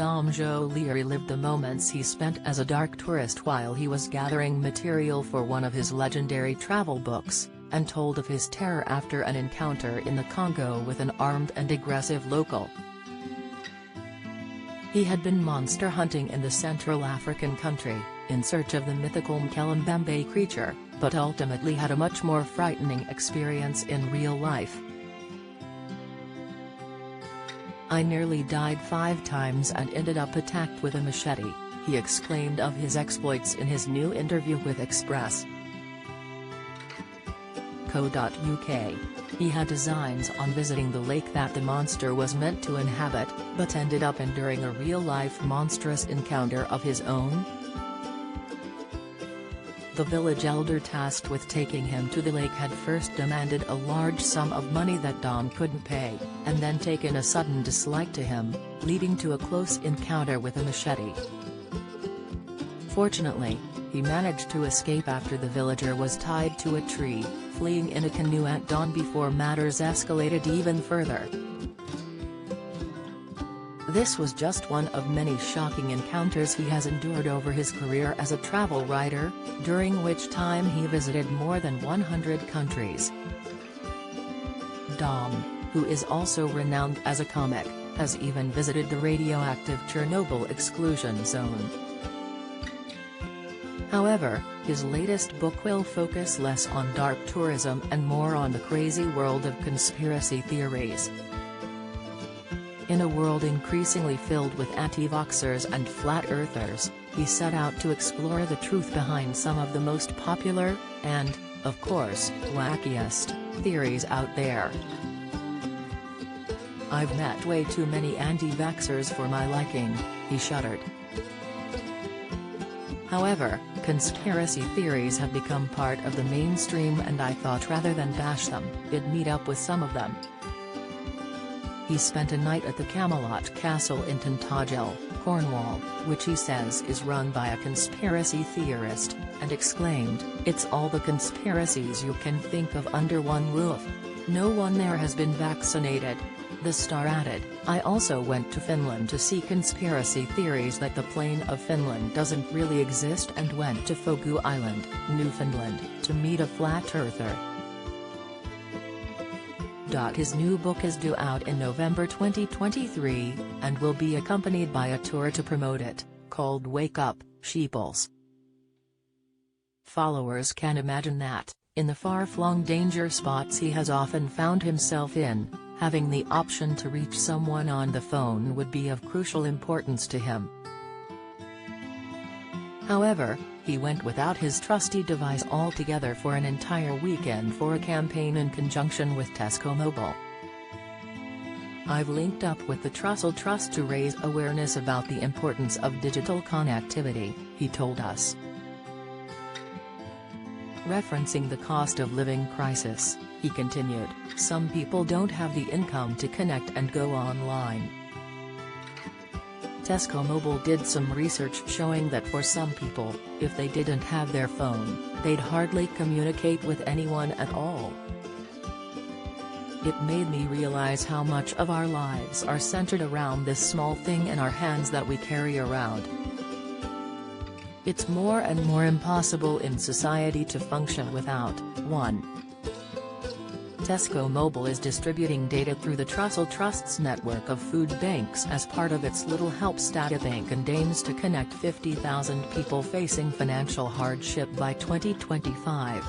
Joly relived the moments he spent as a dark tourist while he was gathering material for one of his legendary travel books, and told of his terror after an encounter in the Congo with an armed and aggressive local. He had been monster hunting in the Central African country, in search of the mythical Mkelembembe creature, but ultimately had a much more frightening experience in real life. "I nearly died 5 times and ended up attacked with a machete," he exclaimed of his exploits in his new interview with Express.co.uk. He had designs on visiting the lake that the monster was meant to inhabit, but ended up enduring a real-life monstrous encounter of his own. The village elder tasked with taking him to the lake had first demanded a large sum of money that Dom couldn't pay, and then taken a sudden dislike to him, leading to a close encounter with a machete. Fortunately, he managed to escape after the villager was tied to a tree, fleeing in a canoe at dawn before matters escalated even further. This was just one of many shocking encounters he has endured over his career as a travel writer, during which time he visited more than 100 countries. Dom, who is also renowned as a comic, has even visited the radioactive Chernobyl exclusion zone. However, his latest book will focus less on dark tourism and more on the crazy world of conspiracy theories. In a world increasingly filled with anti-vaxxers and flat-earthers, he set out to explore the truth behind some of the most popular, and, of course, wackiest, theories out there. "I've met way too many anti-vaxxers for my liking," he shuddered. However, conspiracy theories have become part of the mainstream, and I thought rather than bash them, I'd meet up with some of them. He spent a night at the Camelot Castle in Tintagel, Cornwall, which he says is run by a conspiracy theorist, and exclaimed, "It's all the conspiracies you can think of under one roof. No one there has been vaccinated." The star added, "I also went to Finland to see conspiracy theories that the plane of Finland doesn't really exist, and went to Fogu Island, Newfoundland, to meet a flat-earther." His new book is due out in November 2023, and will be accompanied by a tour to promote it, called Wake Up, Sheeples. Followers can imagine that, in the far-flung danger spots he has often found himself in, having the option to reach someone on the phone would be of crucial importance to him. However, he went without his trusty device altogether for an entire weekend for a campaign in conjunction with Tesco Mobile. "I've linked up with the Trussell Trust to raise awareness about the importance of digital connectivity," he told us. Referencing the cost of living crisis, he continued, "Some people don't have the income to connect and go online." Tesco Mobile did some research showing that for some people, if they didn't have their phone, they'd hardly communicate with anyone at all. "It made me realize how much of our lives are centered around this small thing in our hands that we carry around. It's more and more impossible in society to function without one." Tesco Mobile is distributing data through the Trussell Trust's network of food banks as part of its Little Helps Data Bank, and aims to connect 50,000 people facing financial hardship by 2025.